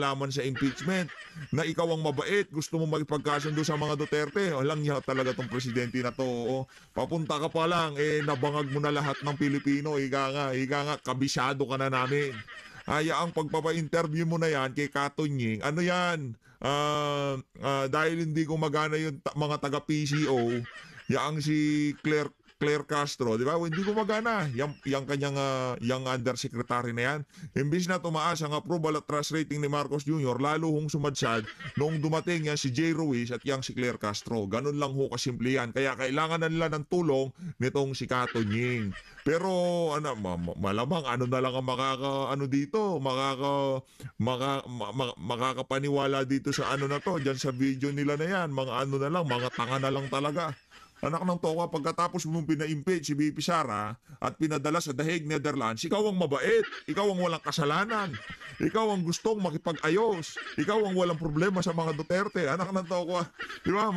laman sa impeachment na ikaw ang mabait, gusto mo makipagkasundo sa mga Duterte. Walang niya talaga tong presidente na to. Oo. Papunta ka pa lang, nabangag mo na lahat ng Pilipino. Ika nga, kabisado ka na namin. Ang pagpapa-interview mo na yan kay Kato Nying, ano yan? Dahil hindi gumagana yung mga taga-PCO, yang si Claire Castro, di ba? Hindi gumagana. Yang kanyang yung undersecretary na yan. Imbis na tumaas ang approval at trust rating ni Marcos Jr., lalo hong sumadsad noong dumating yan si Jay Ruiz at yang si Claire Castro. Ganun lang ho kasimple yan. Kaya kailangan na nila ng tulong nitong si Kato Nying. Pero malamang ano na lang ang makakapaniwala dito sa ano na to, diyan sa video nila na yan. Mga tanga na lang talaga. Anak ng toka, pagkatapos mong pina-impeach si BP Sara at pinadala sa The Hague, Netherlands, ikaw ang mabait, ikaw ang walang kasalanan, ikaw ang gustong makipag-ayos, ikaw ang walang problema sa mga Duterte. Anak ng toka, di ba?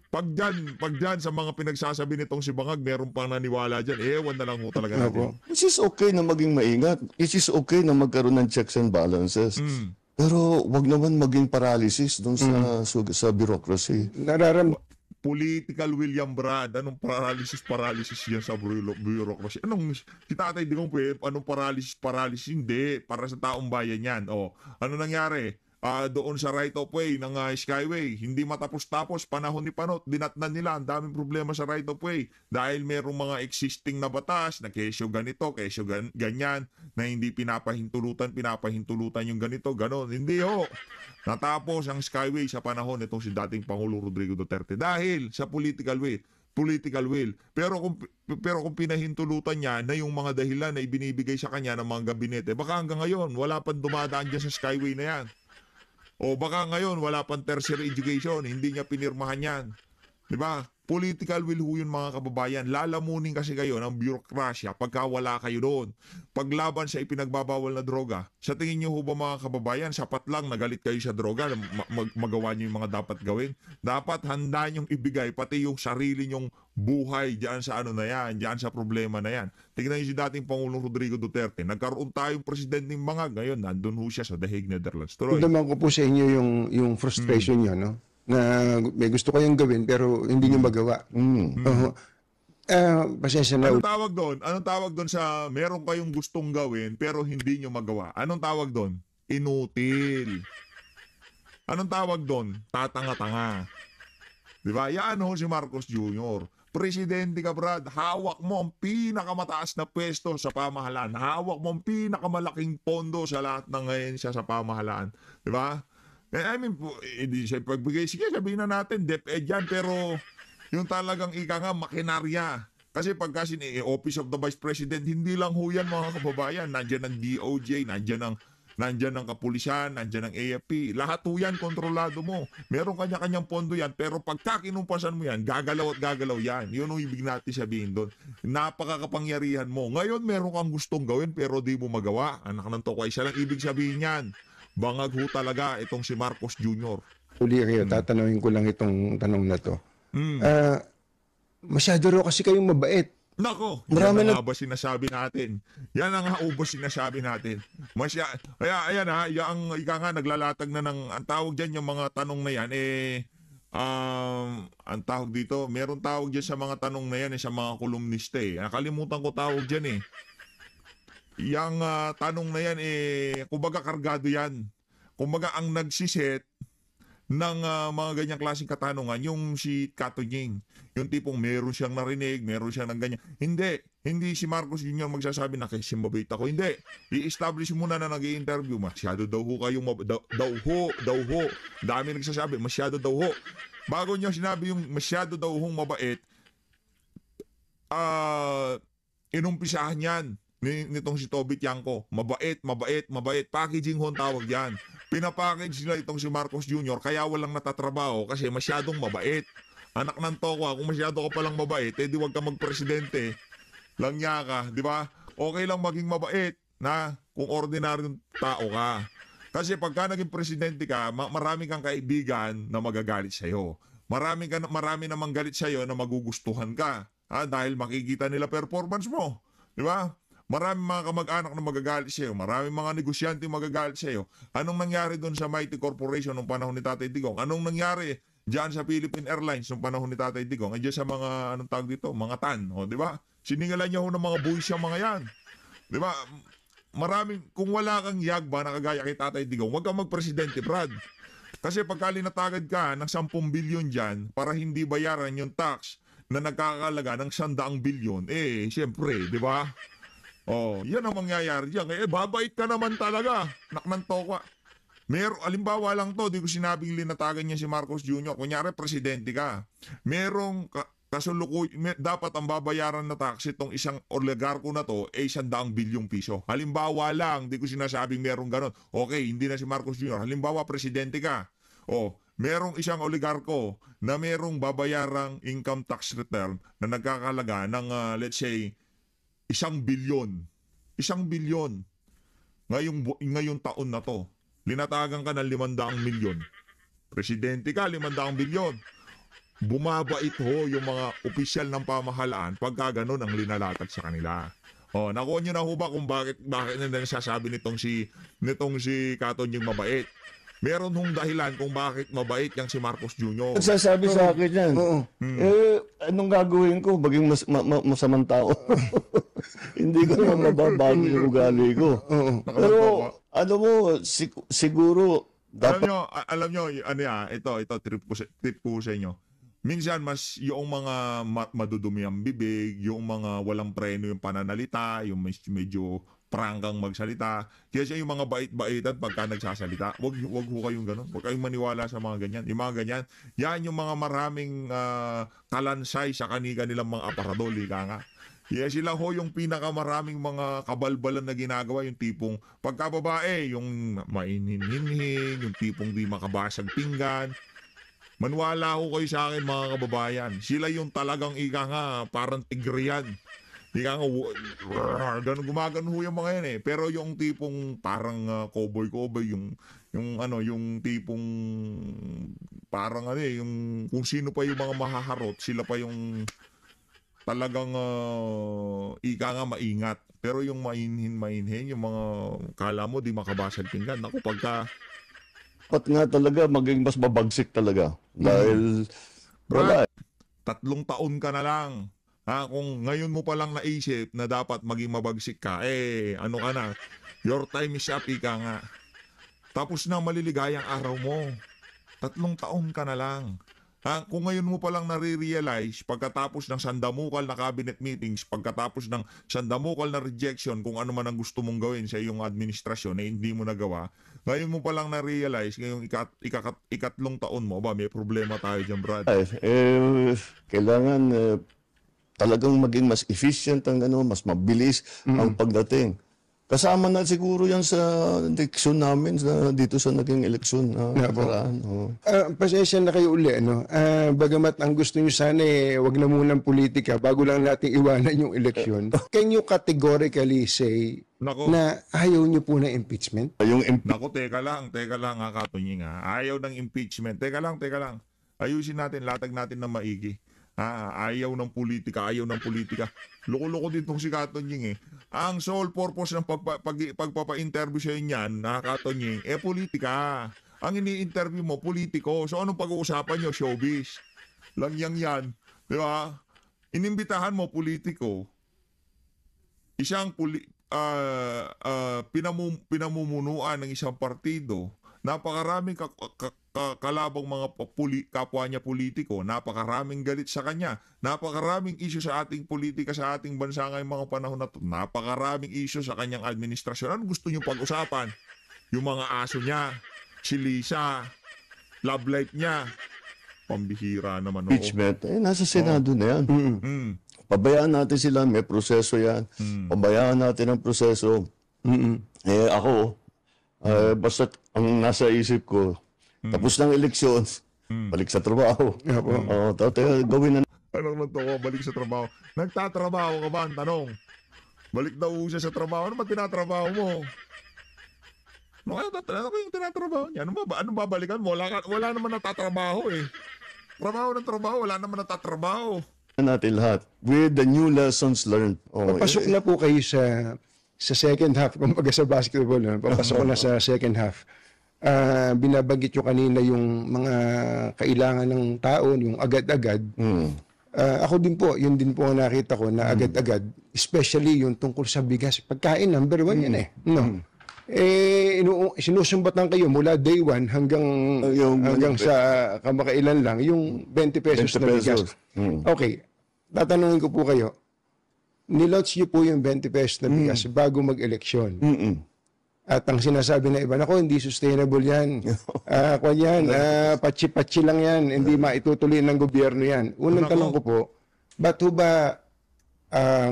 Pag dyan sa mga pinagsasabi nitong si Bangag, meron pang naniwala dyan, ewan na lang ho talaga natin. It is okay na maging maingat. It is okay na magkaroon ng checks and balances. Pero wag naman maging paralysis dun sa bureaucracy. Political William Brand, anong paralysis yan sa bureaucracy? Si Tatay Digong, anong paralysis? Hindi, para sa taong bayan yan. Ano nangyari? Doon sa right of way ng Skyway, hindi matapos-tapos, panahon ni Panot, dinatnan nila, ang daming problema sa right of way dahil merong mga existing na batas na kesyo ganito, kesyo ganyan, na hindi pinapahintulutan yung ganito, ganon. Hindi ho. Natapos ang Skyway sa panahon nitong si dating Pangulo Rodrigo Duterte dahil sa political will. Pero kung pinahintulutan niya na yung mga dahilan na ibinibigay sa kanya ng mga gabinete, baka hanggang ngayon wala pang dumadaan dyan sa Skyway na yan. O baka ngayon wala pang tertiary education, hindi niya pinirmahan yan. Diba? Political will ho yun mga kababayan. Lalamunin kasi kayo ng bureaucracia pagka wala kayo doon. Paglaban sa ipinagbabawal na droga, sa tingin niyo ho ba mga kababayan, sapat lang nagalit kayo sa droga, magawa niyo yung mga dapat gawin? Dapat handa niyong ibigay pati yung sarili niyong buhay diyan sa ano na yan, diyan sa problema na yan. Tingnan niyo si dating Pangulong Rodrigo Duterte. Nagkaroon tayong presidente ng mga, ngayon nandun ho siya sa The Hague, Netherlands. Tuloy. Naman ko po sa inyo yung frustration niyo, no? Na may gusto kayong gawin pero hindi niyo magawa. Pasensya na. Anong tawag doon sa meron kayong gustong gawin pero hindi nyo magawa? Anong tawag doon? Inutil. Anong tawag doon? Tatanga-tanga. Diba? Yan ho si Marcos Jr. Presidente ka, Brad. Hawak mo ang pinakamataas na pwesto sa pamahalaan. Hawak mo ang pinakamalaking pondo sa lahat ng ngayon siya sa pamahalaan. Diba? I mean, hindi siya pagbigay. Sige, sabihin na natin, DepEd yan, pero yung talagang makinarya. Kasi pagka Office of the Vice President, hindi lang ho yan mga kababayan. Nandyan ang DOJ, nandyan ang kapulisan, nandyan ang AFP. Lahat ho yan, kontrolado mo. Meron kanya-kanyang pondo yan, pero pagka kinumpasan mo yan, gagalaw at gagalaw yan. Yun ang ibig natin sabihin doon. Napakakapangyarihan mo. Ngayon, meron kang gustong gawin, pero di mo magawa. Anak ng tokay, isa lang ibig sabihin yan. Bangag ho talaga itong si Marcos Jr. Uli kayo, tatanungin ko lang itong tanong na to. Masyado raw kasi kayong mabait. Nako, Marami yan ang ba sinasabi natin? Yan ang ubos sinasabi natin. Kaya ayan yung naglalatag na ng, ang tawag dyan yung mga tanong na yan, ang tawag dito, meron tawag dyan sa mga tanong na yan, sa mga kolumnista Nakalimutan ko tawag dyan Yang tanong na yan kumbaga kargado yan. Kumbaga ang nagsiset ng mga ganyang klaseng katanungan yung si Kato Nying. Yung tipong meron siyang narinig, meron siyang ng ganyan. Hindi si Marcos Jr. magsasabi na kasi mabait ako. Hindi. I-establish muna na nag-i-interview. Masyado daw ho kayong daw ho. Dami nagsasabi, masyado daw ho. Bago niya sinabi yung masyado daw hong mabait, inumpisahan yan nitong si Toby Tiangco. Mabait. Packaging ho ang tawag yan. Pinapackage nila itong si Marcos Jr. kaya walang natatrabaho kasi masyadong mabait. Anak ng toko, kung masyado ka palang mabait, di wag ka magpresidente. Langya ka, di ba? Okay lang maging mabait na kung ordinaryong tao ka. Kasi pagka naging presidente ka, marami kang kaibigan na magagalit sa'yo. Marami namang galit sa'yo na magugustuhan ka. Dahil makikita nila performance mo. Di ba? maraming mga kamag-anak na magagalit sa'yo, maraming mga negosyante magagalit sa'yo. Anong nangyari doon sa Mighty Corporation nung panahon ni Tatay Digong? Anong nangyari diyan sa Philippine Airlines nung panahon ni Tatay Digong? Diyan sa mga, anong tawag dito? Mga tan, o, di ba? Siningalan niya ho ng mga buwis yung mga yan. Di ba? Maraming, kung wala kang yagba na kagaya kay Tatay Digong, huwag kang magpresidente, Brad. Kasi pagka linatagad ka ng 10 bilyon dyan para hindi bayaran yung tax na nagkakalaga ng 100 bilyon, siyempre, di ba? Oh, yan ang mangyayari diyan. Babait ka naman talaga. Naknan tokwa. Alimbawa lang to, di ko sinabing linatagan niya si Marcos Jr. Kunyari, presidente ka. Merong dapat ang babayaran na tax itong isang oligarko na to 100 bilyong piso. Halimbawa lang, di ko sinasabing merong ganon. Okay, hindi na si Marcos Jr. Halimbawa, presidente ka. Merong isang oligarko na merong babayarang income tax return na nagkakalaga ng, let's say, 1 bilyon. 1 bilyon. Ngayong taon na to, linatagan ka ng 500 milyon. Presidente ka, 500 bilyon. Bumabait ho yung mga opisyal ng pamahalaan pagka ganun ang linalatag sa kanila. Nakuha nyo na ho ba kung bakit nila nasasabi nitong si Katon yung mabait? Meron hong dahilan kung bakit mabait yang si Marcos Jr. Nagsasabi sa akin yan. Anong gagawin ko? Maging masamang tao. Hindi ko naman mababago yung ugali ko. Pero, ano mo, siguro, dapat... Alam nyo, ito, trip ko sa inyo. Minsan, mas yung mga madudumi ang bibig, yung mga walang preno yung pananalita, yung medyo pranggang magsalita. Kaya siya yung mga bait-baitan pagka nagsasalita. Wag ho kayong ganun. Wag kayong maniwala sa mga ganyan. Yung mga ganyan, yan yung mga maraming kalansay sa nilang mga aparador, ika nga. Kaya sila ho yung pinakamaraming mga kabalbalan na ginagawa, yung tipong pagkababae, yung mainhinhinhin, yung tipong di makabasag pinggan. Manwala ho kayo sa akin mga kababayan. Sila yung talagang ika nga, parang tigriyan. Ika nga, ganun gumagano ho yung mga yan eh. Pero yung tipong parang cowboy, yung tipong parang yung kung sino pa yung mga mahaharot, sila pa yung talagang ika nga maingat. Pero yung mainhin, yung mga kala mo di makabasag pinggan. Naku, pagka dapat nga talaga maging mas mabagsik talaga. Dahil, wala. 3 taon ka na lang. Kung ngayon mo palang naisip na dapat maging mabagsik ka, ano ka na, your time is up, ika nga. Tapos na maliligayang araw mo. 3 taon ka na lang. Kung ngayon mo palang nare-realize, pagkatapos ng sandamukal na cabinet meetings, pagkatapos ng sandamukal na rejection, kung ano man ang gusto mong gawin sa iyong administrasyon na hindi mo nagawa, ngayon mo palang na-realize, ngayong ikatlong taon mo, may problema tayo dyan, Brad. Kailangan talagang maging mas efficient ang mas mabilis ang pagdating. Kasama na siguro yan sa eleksyon namin dito sa naging eleksyon nakaraan. Pasensya na kayo uli. Bagamat ang gusto nyo sana wag na munang politika bago lang natin iwanan yung eleksyon. Can you categorically say na ayaw nyo po ng impeachment? Naku, teka lang Katunying Ayaw ng impeachment. Teka lang. Ayusin natin, latag natin ng maigi. Ayaw ng politika. Loko-loko din tong si Katonying Ang sole purpose ng pagpapa-interview sa inyan, Katonying, politika. Ang ini-interview mo, politiko. So anong pag-uusapan nyo? Showbiz. Lang yan. Di ba? Inimbitahan mo, politiko. Isang pinamumunuan ng isang partido. Napakaraming kalabang mga kapwa niya politiko, napakaraming galit sa kanya, napakaraming issue sa ating politika sa ating bansa ngayong mga panahon na to, napakaraming issue sa kanyang administrasyon. Ano gusto niyo pag-usapan? Yung mga aso niya, si Lisa, love life niya, pambihira naman. Impeachment, nasa Senado na yan. Pabayaan natin sila, may proseso yan. Pabayaan natin ang proseso. Ako, basta ang nasa isip ko, tapos ng eleksyon, balik sa trabaho. Gawin na. Ano naman to ko, balik sa trabaho. Nagtatrabaho ka ba? Ang tanong. Balik daw siya sa trabaho. Ano ba tinatrabaho mo? Ano yung tinatrabaho niya? Ano ba balikan mo? Wala naman natatrabaho eh. Trabaho ng trabaho, wala naman natatrabaho. natin lahat with the new lessons learned. Papasok na po kayo sa second half, kumbaga sa basketball. Papasok ko na sa second half. Binabanggit nyo kanina yung mga kailangan ng tao, yung agad-agad. Ako din po, yun din po ang nakita ko na agad-agad, especially yung tungkol sa bigas. Pagkain, number 1 yan No? Sinusumbatan kayo mula day 1 hanggang sa kamakailan lang, yung 20 pesos na bigas. Okay, tatanungin ko po kayo, nilots nyo po yung 20 pesos na bigas bago mag-eleksyon. At ang sinasabi na iba, nako, hindi sustainable yan. Patsi-patsi lang yan. Hindi maitutuloy ng gobyerno yan. Unang tanong ko po, ba't ba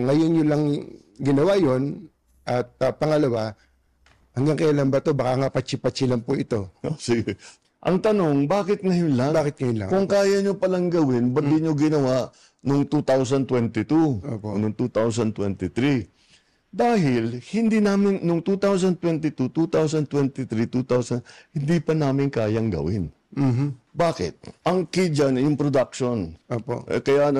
ngayon nyo lang ginawa yon? At pangalawa, hanggang kailan ba to? Baka nga patsi-patsi lang po ito. Sige. Ang tanong, bakit ngayon lang? Bakit ngayon lang? Kung kaya nyo palang gawin, ba't di nyo ginawa noong 2022, noong 2023? Dahil hindi namin, noong 2022, 2023, hindi pa namin kayang gawin. Bakit? Ang key dyan, yung production. Kaya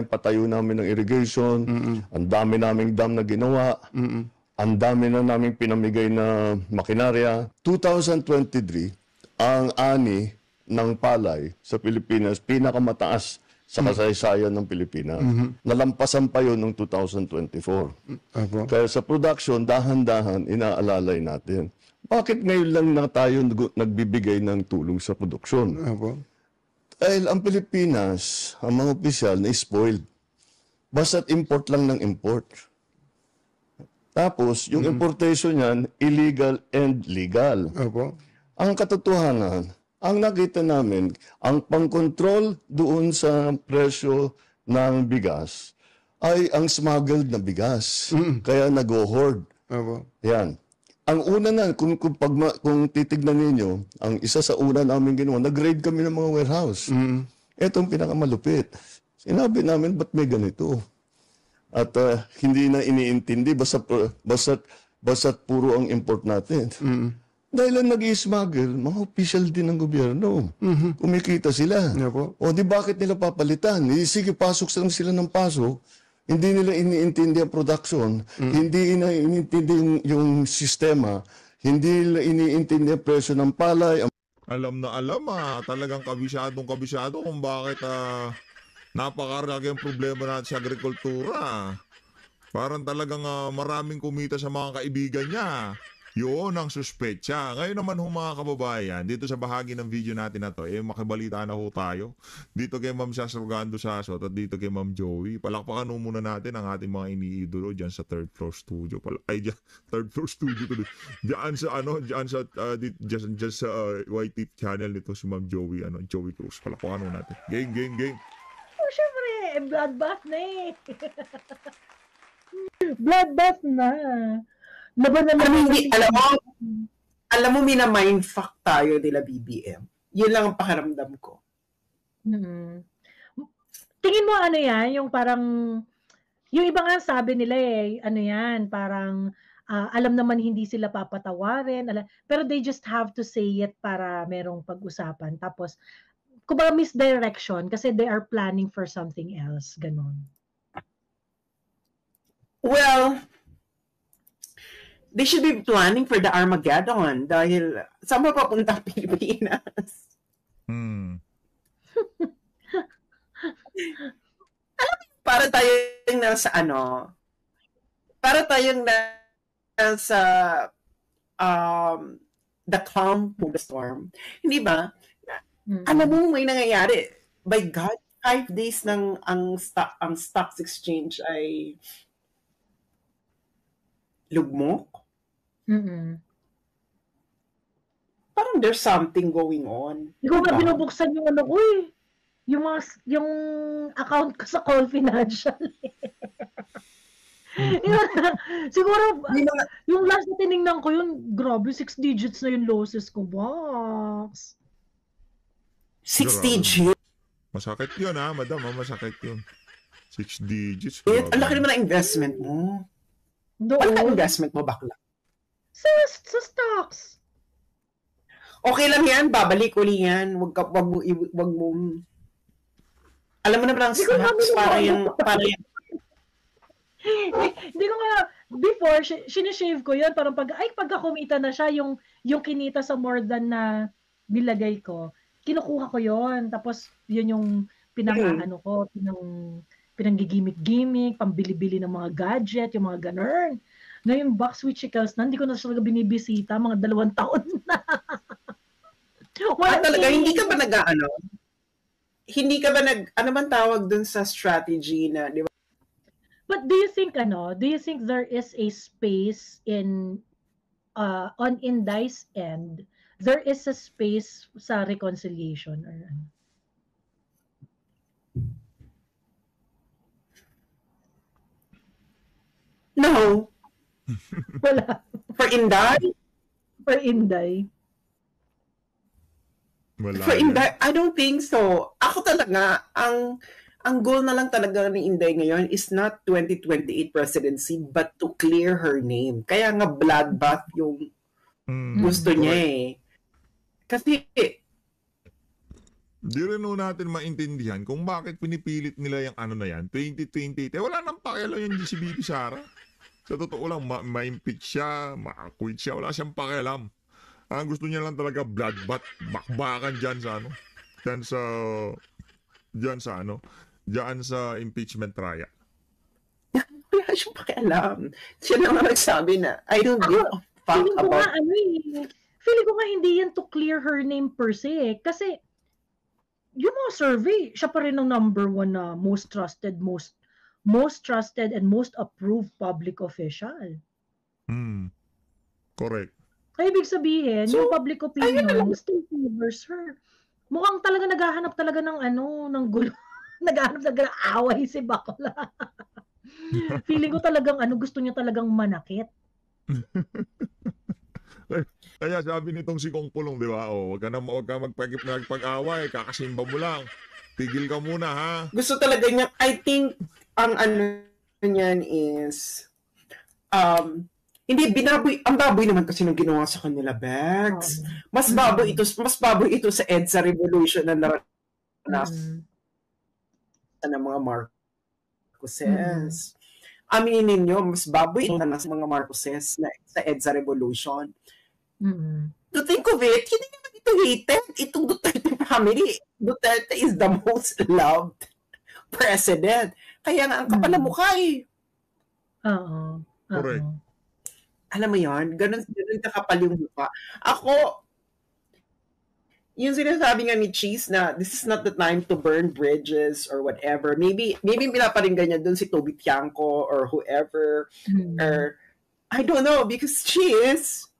patayo namin ng irrigation, ang dami naming dam na ginawa, ang dami na naming pinamigay na makinarya. 2023, ang ani ng palay sa Pilipinas, pinakamataas sa kasaysayan ng Pilipinas. Nalampasan pa yun noong 2024. Kaya sa production, dahan-dahan, inaalalay natin. Bakit ngayon lang na tayo nagbibigay ng tulong sa produksyon? Dahil ang Pilipinas, ang mga opisyal, na-spoiled. Basta't import lang ng import. Tapos, yung importation niyan, illegal and legal. Ang katotohanan, ang nakita namin, ang pang-control doon sa presyo ng bigas ay ang smuggled na bigas. Kaya nag-hoard. Yan. Ang una na, kung titignan ninyo, ang isa sa una namin ginawa, nag-raid kami ng mga warehouse. Itong pinakamalupit. Sinabi namin, ba't may ganito? At hindi na iniintindi, basta't puro ang import natin. Dahil lang nag-i-smuggle, mga official din ng gobyerno. Kumikita sila. O di bakit nila papalitan? Sige, pasok lang sila ng pasok. Hindi nila iniintindi ang production. Hindi nila iniintindi yung sistema. Hindi nila iniintindi ang presyo ng palay. Alam na alam talagang kabisyado kung bakit napakarami ang problema natin sa agrikultura. Parang talagang maraming kumita sa mga kaibigan niya. Yun ang suspetsa. Ngayon naman mga kababayan, dito sa bahagi ng video natin na to, makibalita na ho tayo. Dito kay Ma'am Sasurgando Sasot at dito kay Ma'am Joey. Palakpakan muna natin ang ating mga iniidolo dyan sa third floor studio. Third floor studio to. Diyan sa YT channel nito si Ma'am Joey, Joey Cruz. Palakpakan muna natin. Game. Oh, syempre, bloodbath na bloodbath na. Alam mo, mina-mindfuck tayo nila BBM. Yun lang ang pakiramdam ko. Tingin mo yan? Yung parang, yung iba nga sabi nila parang alam naman hindi sila papatawarin, pero they just have to say it para merong pag-usapan. Tapos, kumbaga misdirection kasi they are planning for something else. Ganon. Well, they should be planning for the Armageddon dahil saan ba papunta ang Pilipinas? Alam mo, para tayong nasa the calm to the storm. Hindi ba? Alam mo, may nangyayari. By God, 5 days ng ang stocks exchange ay lugmok. Parang there's something going on. Hindi ko na binubuksan yung yung account ko sa Call Financial. Siguro, yung last na tinignan ko yun, grabe, 6 digits na yung losses ko, box. 6 digits? Masakit yun madam, masakit yun. 6 digits. Ang laki naman ang investment mo. Ano ang investment mo, bakla? Sa stocks. Okay lang yan, babalik uli yan. Wag mo Alam mo na parang snacks para yung Hindi ko nga, before, sinishave ko yun, parang pagka kumita na siya, yung kinita sa more than na nilagay ko, kinukuha ko yun. Tapos, yun yung pinang-ano ko, pinanggigimik-gimik, pambili-bili ng mga gadget, yung mga ganun. Ngayon, box with chickles na, hindi ko na talaga binibisita, mga 2 taon na. Talaga, hindi ka ba hindi ka ba ano man tawag dun sa strategy na, di ba? But do you think there is a space on Inday's end, there is a space sa reconciliation or ano? No. Wala. For Inday? For Inday. Wala. For Inday, I don't think so. Ako talaga, ang goal na lang talaga ni Inday ngayon is not 2028 presidency but to clear her name. Kaya nga bloodbath yung gusto niya eh. Kasi di rin natin maintindihan kung bakit pinipilit nila yung ano na yan, 2028. Wala nang pakialam yung si Bibi Sara. Sa totoo lang, ma-impeach siya, ma-quit siya, wala siyang pakialam. Ang gusto niya lang talaga bloodbath, bakbakan dyan sa impeachment trial. wala siyang pakialam. Siya naman nagsabi na, I don't give a fuck about... Feeling ko nga hindi yan to clear her name per se. Kasi, yung mga survey, siya pa rin ang number 1 na most trusted and most approved public official. Correct. Kaya ibig sabihin, yung public opinion still favors her. Mukhang talaga naghahanap talaga ng gulo. Naghahanap talaga ng away si Bakla. Feeling ko talagang gusto niya talagang manakit. Kaya sabi nitong si Kong Pulong, di ba? Huwag ka magpag-away, kakasimba mo lang. Tigil ka muna, ha? Gusto talaga niya, I think, ang niyan is, hindi, ang baboy naman kasi nang ginawa sa kanila, Bex. Mas baboy ito sa EDSA Revolution na naranasan ng mga Marcoses. Aminin nyo, mas baboy ito na sa mga Marcoses na sa EDSA Revolution. To think of it, hindi naman ito hated. Itong Duterte family, Duterte is the most loved president. Kaya nga, ang kapal na mukha eh. Oo. Correct. Alam mo yon, ganun kakapal yung mukha. Ako, yung sinasabi nga ni Cheese na this is not the time to burn bridges or whatever. Maybe pinaparinggan niya dun si Toby Tiangco or whoever. Or, I don't know, because Cheese,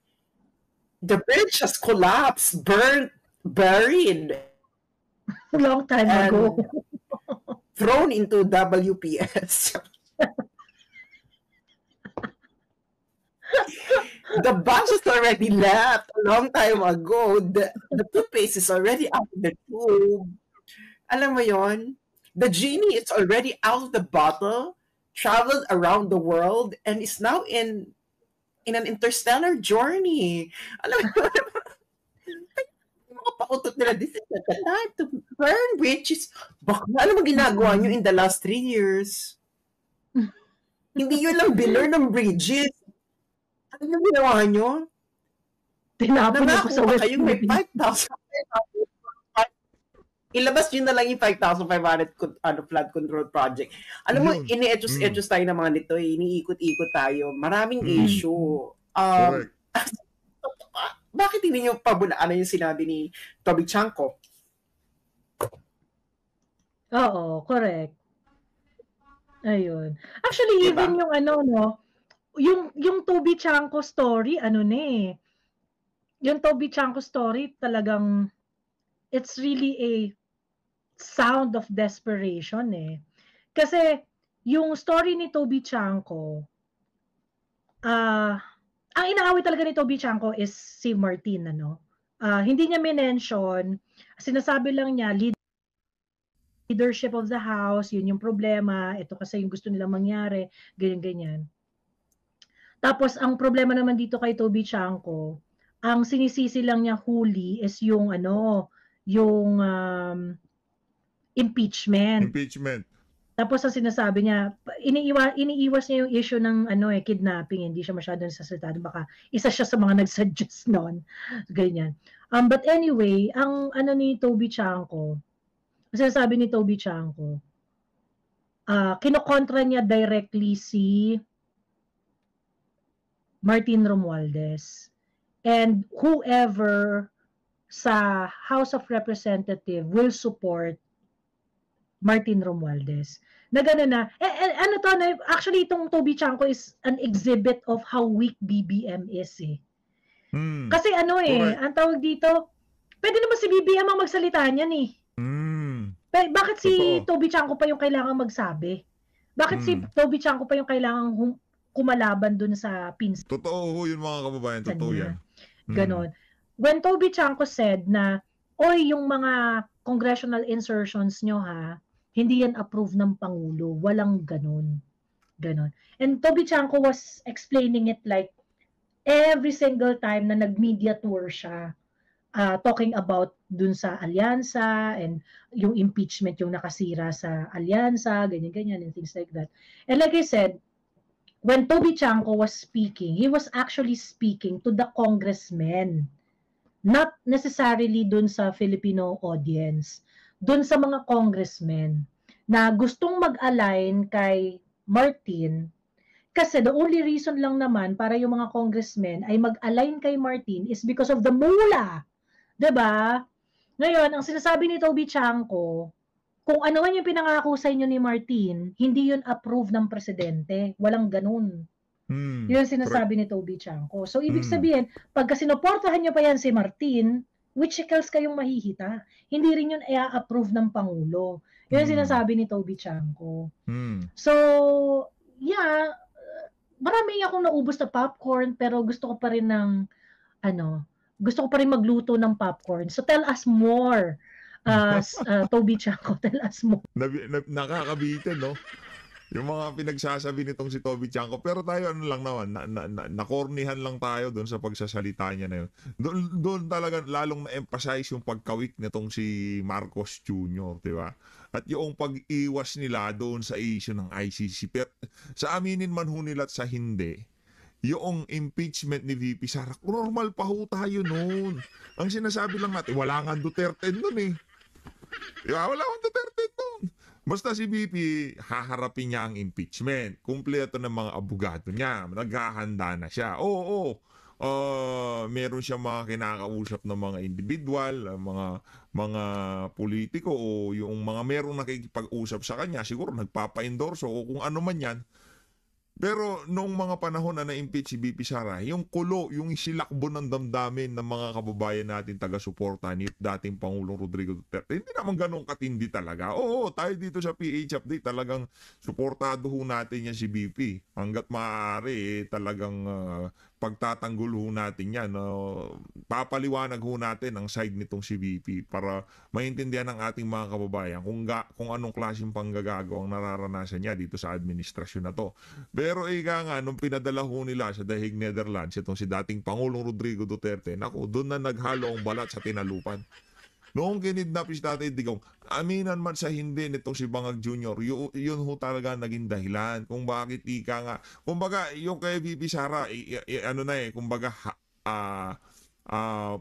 the bridge has collapsed, burned, buried. Long time ago. Thrown into WPS. The bus is already left a long time ago. The toothpaste is already out of the tube. Alam mo yon? The genie is already out of the bottle, traveled around the world, and is now in an interstellar journey. Alam mo yun? Mga pautot nila, this is not the time to burn bridges. Ano mo ginagawa nyo in the last 3 years? Hindi yun lang binurn ng bridges. Ano yung ginawa nyo? Tinapon niyo sa West kayong may 5,000. Ilabas nyo na lang yung 5,500 flood control project. Alam mo, ini-edges tayo ng mga nito. Iniikot-ikot tayo. Maraming issue. Bakit hindi nyo pabulaan yung sinabi ni Toby Tiangco? Oo, correct. Ayun. Actually, diba? Even yung yung Toby Tiangco story, yung Toby Tiangco story talagang it's really a sound of desperation eh. Kasi yung story ni Toby Tiangco, ang inaaway talaga ni Toby Tiangco is si Martin, hindi niya minention, sinasabi lang niya leadership of the house, yun yung problema, ito kasi yung gusto nilang mangyari, ganyan-ganyan. Tapos, ang problema naman dito kay Toby Tiangco, ang sinisisi lang niya huli is yung impeachment. Impeachment. Tapos ang sinasabi niya, iniiwas niya yung issue ng kidnapping, hindi siya masyadong sasalita. Baka isa siya sa mga nag-suggest noon. Ganyan. But anyway, ang ni Toby Chanko, sinasabi ni Toby Chanko, kinokontra niya directly si Martin Romualdez. And whoever sa House of Representatives will support Martin Romualdez. Na gano'n na. Actually, itong Toby Chanko is an exhibit of how weak BBM is eh. Kasi ang tawag dito, pwede naman si BBM ang magsalita niyan eh. Bakit si Toby Chanko pa yung kailangang magsabi? Bakit si Toby Chanko pa yung kailangang kumalaban dun sa pinsan? Totoo yun mga kababayan, totoo yan. Ganon. When Toby Chanko said na, oy, yung mga congressional insertions nyo hindi yan approved ng Pangulo. Walang ganon. Ganon. And Toby Chanko was explaining it like every single time na nag-media tour siya, talking about dun sa alyansa and yung impeachment yung nakasira sa alyansa, ganyan-ganyan and things like that. And like I said, when Toby Chanko was speaking, he was actually speaking to the congressmen, not necessarily dun sa Filipino audience, dun sa mga congressmen na gustong mag-align kay Martin. Kasi the only reason lang naman para yung mga congressmen ay mag-align kay Martin is because of the mula. Diba? Ngayon, ang sinasabi ni Toby Chanko, kung ano man yung pinangako sa inyo ni Martin, hindi yun approve ng presidente. Walang ganun. Yun ang sinasabi ni Toby Chanko. So, ibig sabihin, pagka sinuportahan nyo pa yan si Martin, which else kayong mahihita? Hindi rin yun i-approve ng Pangulo. Yun ang sinasabi ni Toby Chanko. So, yeah, marami akong naubos na popcorn, pero gusto ko pa rin gusto ko pa rin magluto ng popcorn. So, tell us more. Toby Chanko, tell us more. Nakakabitin, no? Yung mga pinagsasabi nitong si Toby Chanko. Pero tayo lang naman, nakornihan lang tayo doon sa pagsasalita niya na yun. Doon talaga lalong na-emphasize yung pagkawik nitong si Marcos Jr., di ba? At yung pag-iwas nila doon sa issue ng ICC. Pero sa aminin man ho nila at sa hindi, yung impeachment ni VP Sara, normal pa ho tayo noon. Ang sinasabi lang natin, wala nga Duterte noon eh. Diba? Wala nga Duterte noon. Basta si VP, haharapin niya ang impeachment. Kumpleto ng mga abogado niya. Naghahanda na siya. Meron siya mga kinakausap ng mga individual, mga politiko o yung mga merong nakikipag-usap sa kanya. Siguro nagpapa-endorso o kung ano man yan. Pero noong mga panahon na na-impeach si VP Sara, yung kulo, yung silakbo ng damdamin ng mga kababayan natin taga-suporta ni dating Pangulong Rodrigo Duterte, hindi naman ganun katindi talaga. Oo, tayo dito sa PH Update, talagang suportado ho natin yan si VP. Hanggat maaari, talagang pagtatanggol ho natin yan. Papaliwanag ho natin ang side nitong si VP para maintindihan ng ating mga kababayan kung anong klaseng panggagago ang nararanasan niya dito sa administrasyon na to. Pero nung pinadala ho nila sa Dahig Netherlands, itong si dating Pangulong Rodrigo Duterte, doon na naghalo ang balat sa tinalupan. Noong kinidnap si Tatay Digong, aminan man sa hindi nitong si Bangag Jr., yun ho talaga naging dahilan kung bakit kumbaga yung kay VP Sara, kumbaga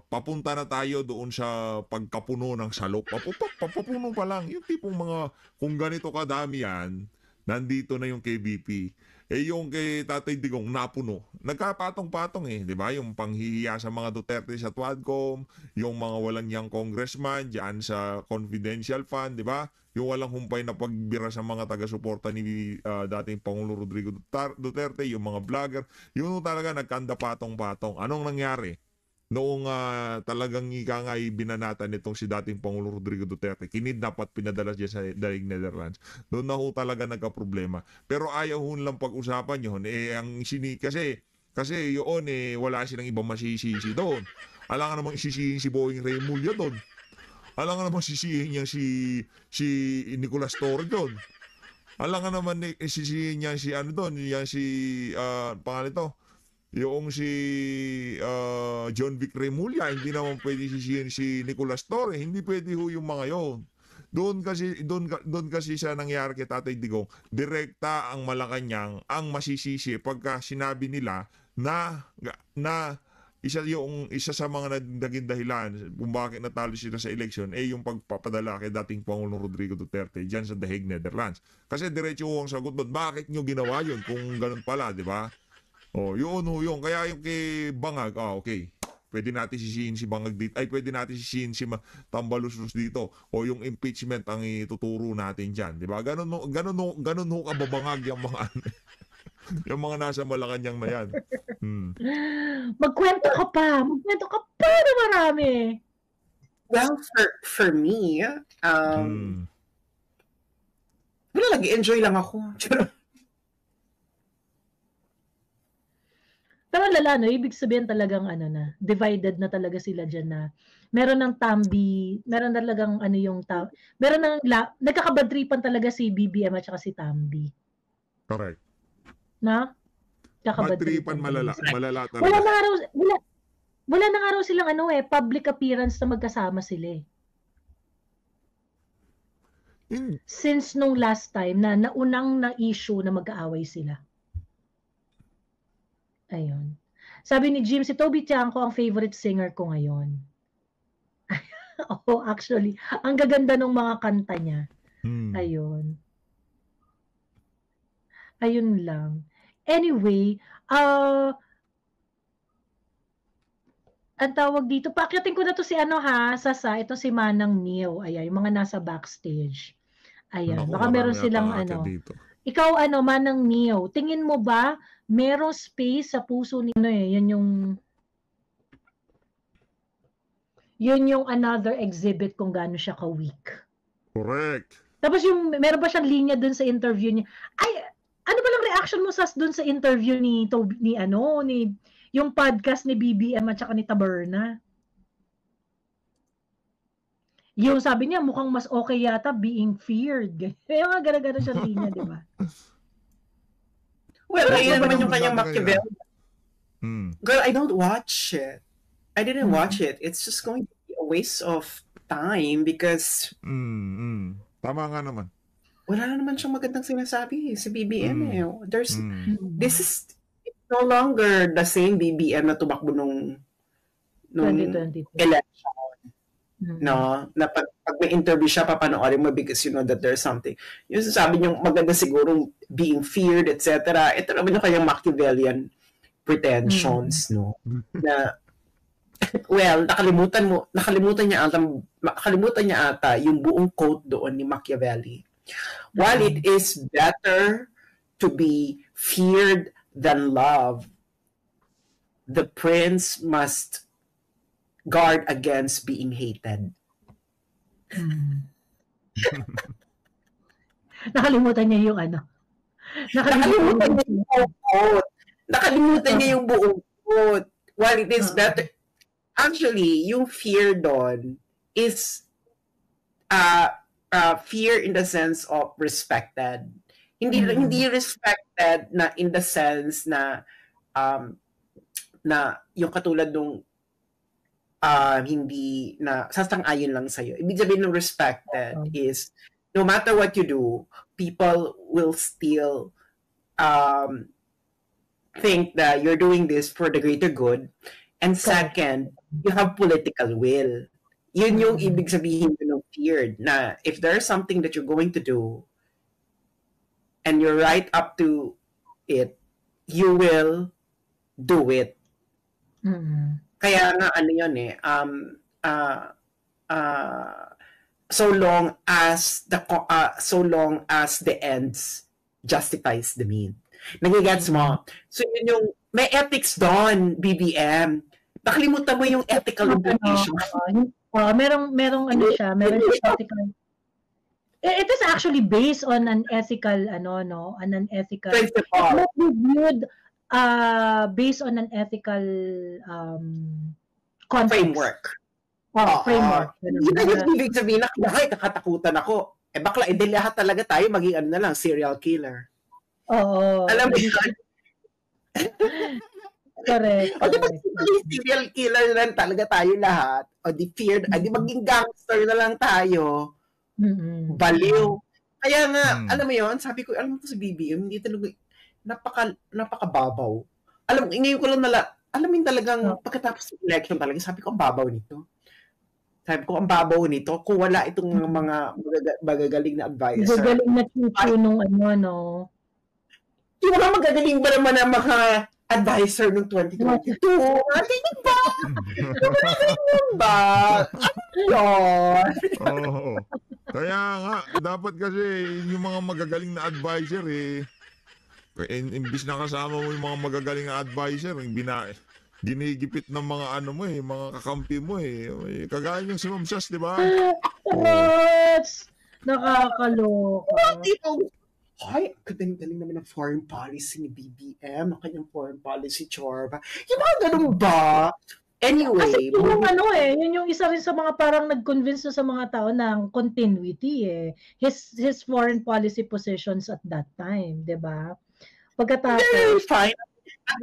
papunta na tayo doon sa pagkapuno ng salok. Papuno pa lang, yung tipong mga, kung ganito kadami yan, nandito na yung kay VP. Yung kay Tatay Digong napuno. Nagkapatong-patong di ba? Yung panghihiya sa mga Duterte sa Twadcom, yung mga walang yang congressman diyan sa confidential fund, di ba? Yung walang humpay na pagbira sa mga taga-suporta ni dating Pangulo Rodrigo Duterte, yung mga vlogger, yun talaga nagkanda patong-patong. Anong nangyari? Noong talagang binanatan nitong si dating Pangulong Rodrigo Duterte, kinidnap at pinadala siya sa Daig Netherlands. Doon na ho talaga nagka-problema. Pero ayaw ho lang pag-usapan yun. Kasi yun wala silang ibang masisisi doon. Alam nga namang isisihin si Boeing Remulla doon. Alam nga namang sisihin niya si Nicolas Torre doon. Alam nga naman isisihin niya si pangalan ito, yung si John Vic Remulla, hindi naman pwede sisihin si Nicolas Torre, hindi pwede ho yung mga yon. Doon kasi sa nangyari kay Tatay Digong, direkta ang Malacanang ang masisisi pagka sinabi nila na isa sa mga naging dahilan kung bakit natalo sila sa eleksyon yung pagpapadala kay dating Pangulong Rodrigo Duterte diyan sa The Hague, Netherlands. Kasi diretso ang sagot doon, bakit nyo ginawa yun kung ganun pala, di ba? Yun. Kaya yung kay Bangag, okay. Pwede natin sisihin si Bangag dito. Pwede natin sisihin si Tambaluslos dito. O yung impeachment ang ituturo natin dyan. Diba? Ganun ho kababangag yung mga yung mga nasa Malacanang na yan. Magkwento ka pa na marami. Well, for me, nag-enjoy lang ako. Pero lala, no? Ibig sabihin talagang divided na talaga sila dyan na meron ng Tambi, meron talagang meron ng nagkakabadtripan talaga si BBM at saka si Tambi. Correct. Na? Badtripan malala talaga. Wala na nga raw silang public appearance na magkasama sila. Since nung last time na naunang na issue na mag-aaway sila. Ayun. Sabi ni Jim, si Toby Tiangco ang favorite singer ko ngayon. Actually, ang gaganda ng mga kanta niya. Ayun. Ayun lang. Anyway, ang tawag dito, paakyatin ko na to si Sasa, ito si Manang Neo. Ayan, yung mga nasa backstage. Ayan, baka meron silang dito. Ikaw Manang Neo, tingin mo ba merong space sa puso ni yun yung another exhibit kung gaano siya ka-weak. Correct. Tapos meron ba siyang linya dun sa interview niya? Ano ba lang reaction mo dun sa interview ni yung podcast ni BBM at saka ni Taberna? Yung sabi niya mukhang mas okay yata being feared. Kaya nga gana-gana siyang linya, di ba? Well, ayun naman yung kanyang Machiavelli. Girl, I don't watch it. I didn't watch it. It's just going to be a waste of time because tama nga naman. Wala na naman siyang magandang sinasabi sa BBM. This is no longer the same BBM na tumakbo nung 2022 election. No, na pag may interview siya, papanoorin mo because you know that there's something. Yung sabi niyo, maganda siguro being feared, etc. Ito naman yung kanyang Machiavellian pretensions, no? Na, well, nakalimutan niya ata yung buong quote doon ni Machiavelli. While it is better to be feared than loved, the prince must guard against being hated. Nakalimutan niya yung Nakalimutan niya yung buong quote. While it is better, actually, yung fear doon is fear in the sense of respected. Hindi respected na in the sense na yung katulad nung hindi na sasang-ayon lang sa'yo. Ibig sabihin ng respected is no matter what you do, people will still think that you're doing this for the greater good. And second, you have political will. Yun yung ibig sabihin ng feared na if there's something that you're going to do and you're right up to it, you will do it. Kaya nga yun so long as the ends justifies the mean. Nagigets mo? So yun yung may ethics doon, BBM. Nakalimutan mo yung ethical implications. Merong ethical. It is actually based on an ethical principle. It must be viewed based on an ethical context. Framework. Framework. Yun yung ibig sabihin na nakatakutan ako. Bakla, lahat talaga tayo maging serial killer. Oo. Alam mo yun? Correct. O di ba serial killer na lang talaga tayo lahat? O di feared, di maging gangster na lang tayo? Baliw. Kaya nga, alam mo yon, sabi ko, alam mo to sa BBM, hindi talaga, napakababaw. Ngayon ko lang alam mo yung talagang pagkatapos ng election talaga, sabi ko, ang babaw nito. Kung wala itong mga magagaling na advisor. Magagaling na chuchu nung no. Yung mga magagaling ba naman ang mga advisor ng 2022? Ganyan ba? Ganyan ba? Ano yun? Oo. Kaya nga, dapat kasi yung mga magagaling na advisor imbis na kasama mo yung mga magagaling na advisor, ginigipit ng mga mga kakampi mo Kagaya yung si Ma'am Sas, di ba? Yes! Nakakaloka. Ay, galing naman ng foreign policy ni BBM, ang kanyang foreign policy, Chorba. Yung mga ganun ba? Anyway. Kasi yun yung isa rin sa mga parang nag-convince sa mga tao ng continuity His foreign policy positions at that time, di ba? Pagkatapos...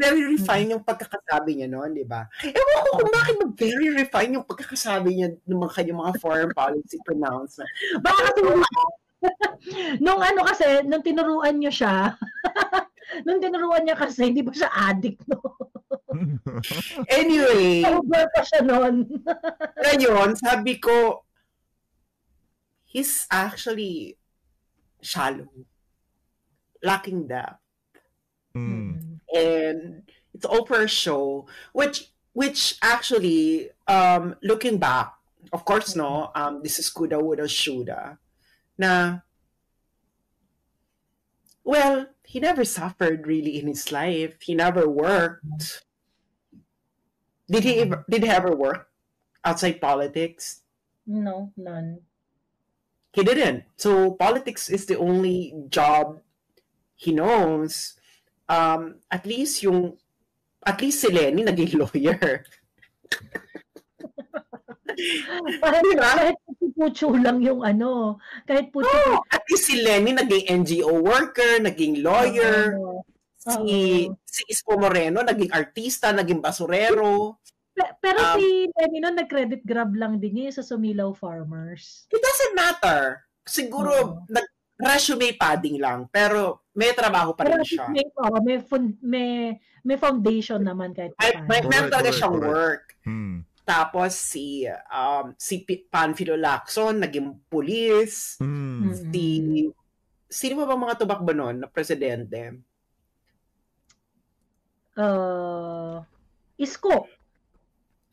Very refined yung pagkakasabi niya noon, di ba? Ewan ko kung bakit very refined yung pagkakasabi niya ng mga kanyang mga foreign policy pronouncement. Baka nung tinuruan niyo siya, kasi, hindi ba siya addict, no? Anyway. Sober pa siya noon. Ngayon, sabi ko, he's actually shallow. Lacking depth. And it's all for a show, which actually, looking back, of course, no, this is coulda, woulda, shoulda, na, well, he never suffered really in his life. He never worked. Did he ever work outside politics? No, none. He didn't. So politics is the only job he knows. At least si Lenny naging lawyer. Kahit pucho lang yung kahit pucho. At least si Lenny naging NGO worker, naging lawyer. Si Isko Moreno naging artista, naging basurero. Pero si Lenny nag-credit grab lang din niya sa Sumilaw Farmers. It doesn't matter. Siguro resume padding lang, pero may trabaho pa rin siya. May foundation naman kahit may talaga siyang work. Tapos si Panfilo Lacson naging pulis. Sino ba mga tumakbo noon na presidente? Isko.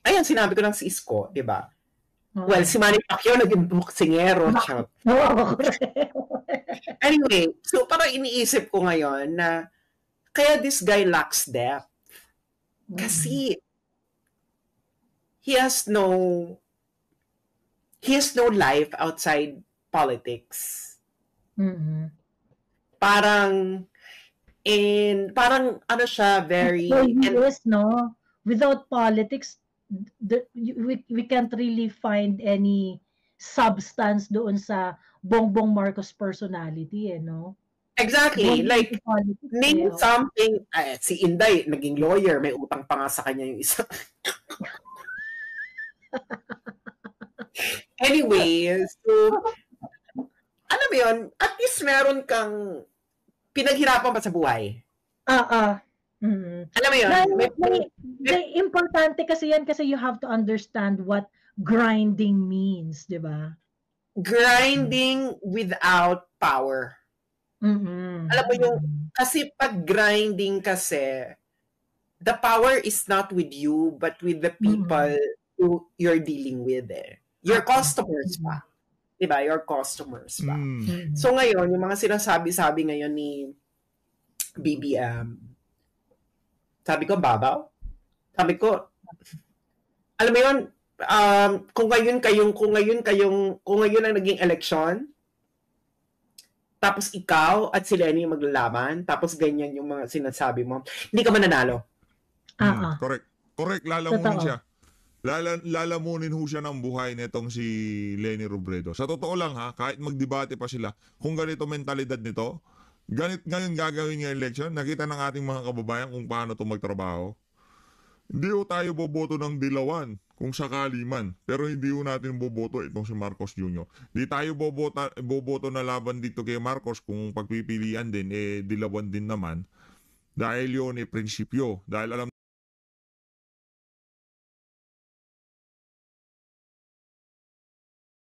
Ayan, sinabi ko lang si Isko, di ba? Well, si Manny Pacquiao naging boksingero. Anyway, so parang iniisip ko ngayon na kaya this guy lacks depth. Kasi he has no life outside politics. Parang siya very... no? Without politics, we can't really find any substance doon sa Bongbong Marcos personality, no? Exactly. Like, name something. Si Inday, naging lawyer. May utang pa nga sa kanya yung isa. Anyway, so, alam mo yun, at least meron kang pinaghirapan pa sa buhay. Alam mo yun? May importante kasi yan kasi you have to understand what grinding means, di ba? Grinding without power. Alam mo yung, kasi pag grinding kasi, the power is not with you, but with the people who you're dealing with. Your customers pa. Diba? Your customers pa. So ngayon, yung mga sinasabi-sabi ngayon ni BBM, sabi ko, babaw? Sabi ko, alam mo yun, kung ngayon ang naging eleksyon, tapos ikaw at si Lenny maglalaban, tapos ganyan yung mga sinasabi mo, hindi ka mananalo. Correct. Lalamunin siya. Lalamunin ho siya ng buhay nitong si Lenny Robredo. Sa totoo lang kahit magdebate pa sila, kung ganito mentalidad nito, ngayon gagawin niya election, nakita ng ating mga kababayan kung paano ito magtrabaho. Hindi ho tayo boboto ng dilawan kung sakali man. Pero hindi ho natin boboto itong si Marcos Jr. Di tayo boboto na laban dito kay Marcos kung pagpipilian din, dilawan din naman. Dahil yun prinsipyo. Dahil alam